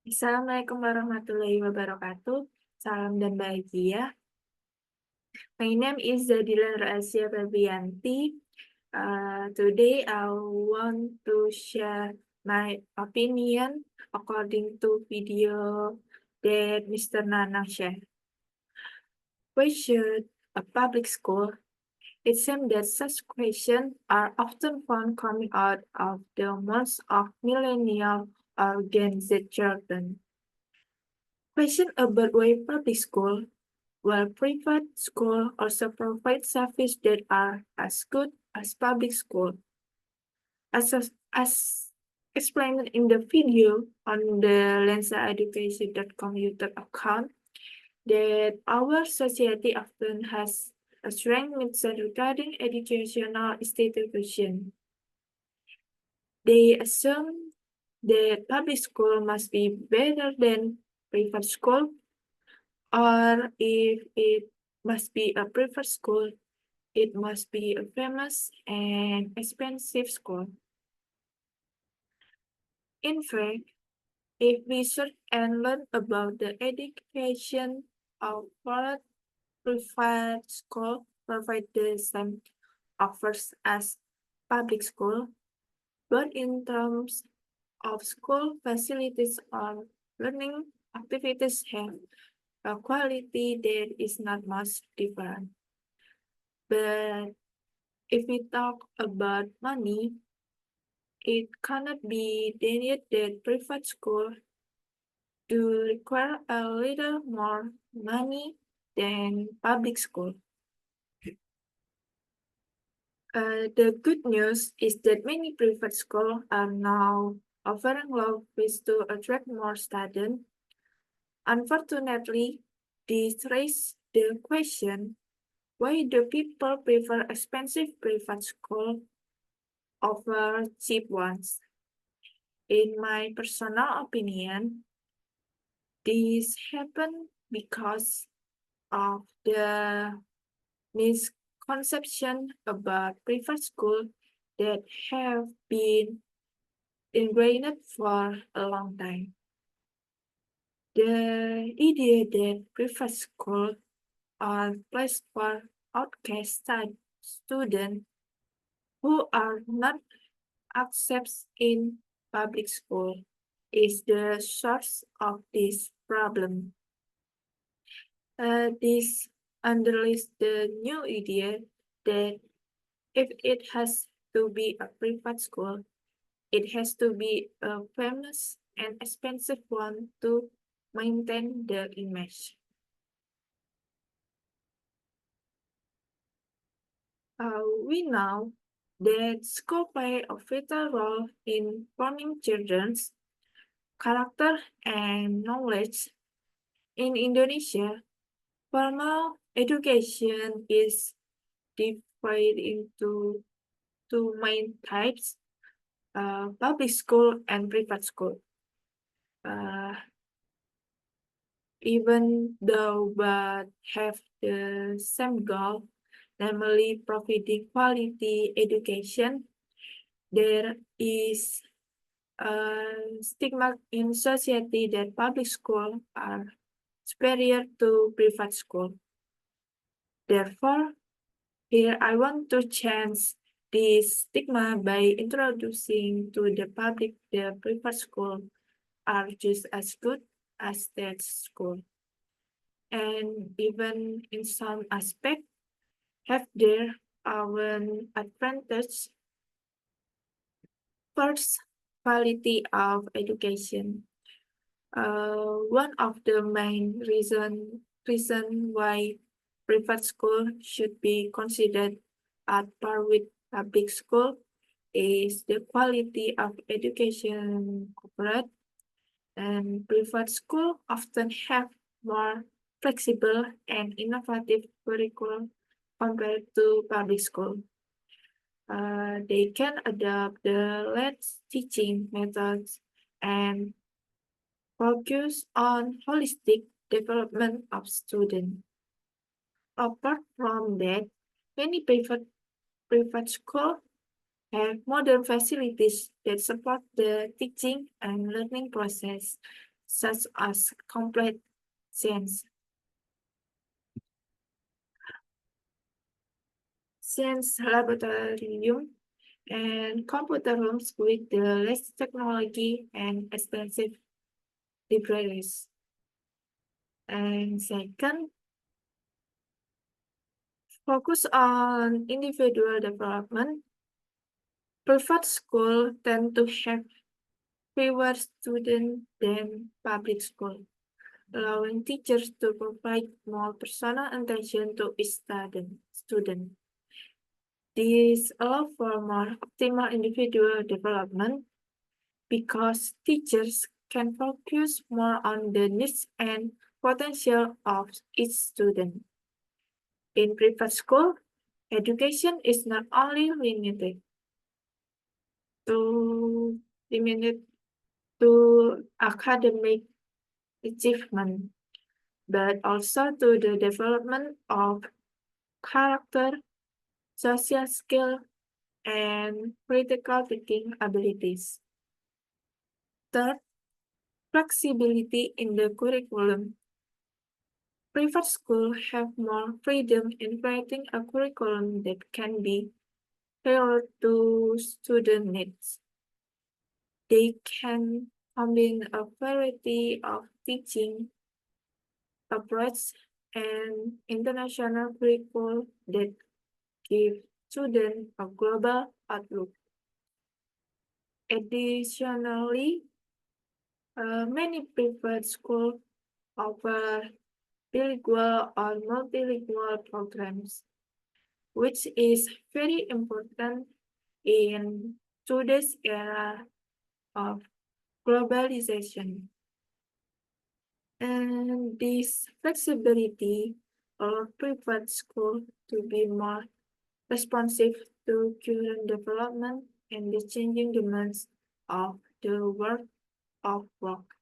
Assalamualaikum warahmatullahi wabarakatuh. Salam dan bahagia. My name is Zadilan Rahasia Febrianti. Today I want to share my opinion according to video that Mr. Nanang shared. Why should a public school? It seems that such questions are often found coming out of the mouths of millennial or Gen Z children. Question about why public school, while private school also provide services that are as good as public school. As explained in the video on the lensaeducation.com YouTube account, that our society often has a strong mindset regarding educational institutions. They assume that public school must be better than private school, or if it must be a private school, it must be a famous and expensive school. In fact, if we search and learn about the education of private school provide the same offers as public school, but in terms of school facilities or learning activities have a quality that is not much different. But if we talk about money, it cannot be denied that private school do require a little more money than public school. The good news is that many private schools are now offering low fees to attract more students. Unfortunately, this raises the question, why do people prefer expensive private schools over cheap ones? In my personal opinion, this happened because of the misconception about private school that have been ingrained for a long time. The idea that private schools are placed for outcast students who are not accepted in public school is the source of this problem. This underlies the new idea that if it has to be a private school, it has to be a famous and expensive one to maintain the image. We know that school play a vital role in forming children's character and knowledge. In Indonesia, formal education is divided into two main types, public school and private school. Uh, even though but have the same goal, namely providing quality education, there is a stigma in society that public schools are superior to private school. Therefore, here I want to change this stigma by introducing to the public the private school are just as good as state school, and even in some aspect have their own advantage. First, quality of education. One of the main reason why private school should be considered at par with public school is the quality of education offered, and private school often have more flexible and innovative curriculum compared to public school. They can adopt the latest teaching methods and focus on holistic development of students. Apart from that, many private schools have modern facilities that support the teaching and learning process, such as complete science laboratorium, and computer rooms with the latest technology and extensive libraries. And second, focus on individual development. Private schools tend to have fewer students than public schools, allowing teachers to provide more personal attention to each student. This allows for more optimal individual development because teachers can focus more on the needs and potential of each student. In private school, education is not only to limited to academic achievement, but also to the development of character, social skill, and critical thinking abilities. Third, flexibility in the curriculum. Private schools have more freedom in writing a curriculum that can be tailored to student needs. They can combine a variety of teaching approaches and international curricula that give students a global outlook. Additionally, many private schools offer bilingual or multilingual programs, which is very important in today's era of globalization. And this flexibility allows private schools to be more responsive to current development and the changing demands of the world of work.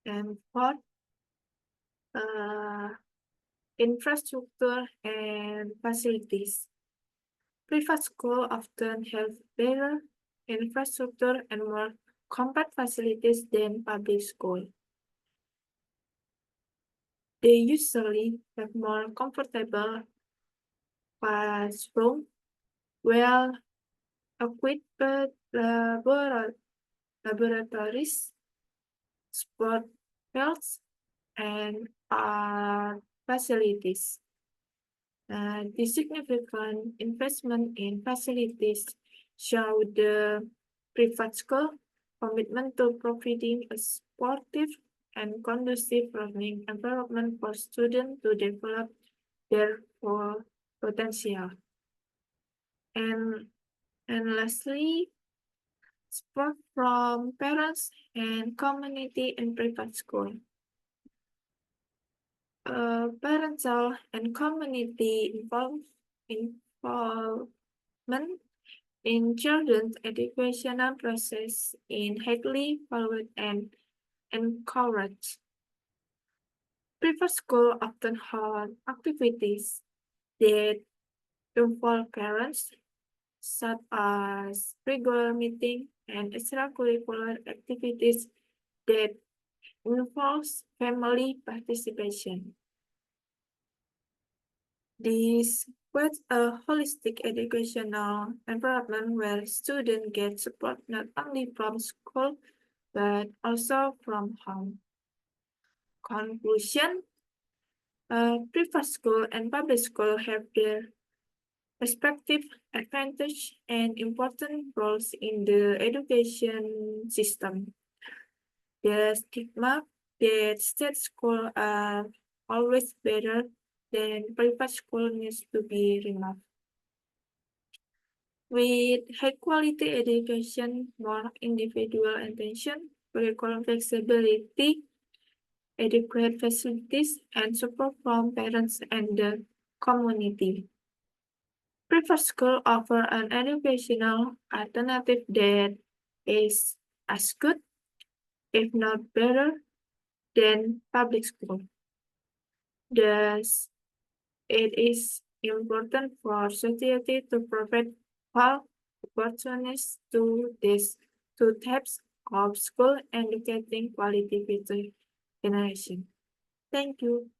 And fourth, infrastructure and facilities. Private schools often have better infrastructure and more compact facilities than public schools. They usually have more comfortable classrooms, well-equipped laboratories, sport fields, and art facilities. The significant investment in facilities show the private school commitment to providing a supportive and conducive learning environment for students to develop their full potential. And lastly, support from parents and community in private school. Parental and community involvement in children's educational process is highly valued and encouraged. Private schools often hold activities that involve parents, such as regular meetings and extracurricular activities that involves family participation. This creates a holistic educational environment where students get support not only from school but also from home. Conclusion: private school and public school have their respective advantages and important roles in the education system. The stigma that state schools are always better than private school needs to be removed. With high-quality education, more individual attention, curriculum flexibility, adequate facilities, and support from parents and the community, private schools offer an educational alternative that is as good, if not better, than public school. Thus, it is important for society to provide all opportunities to these two types of school educating quality future generation. Thank you.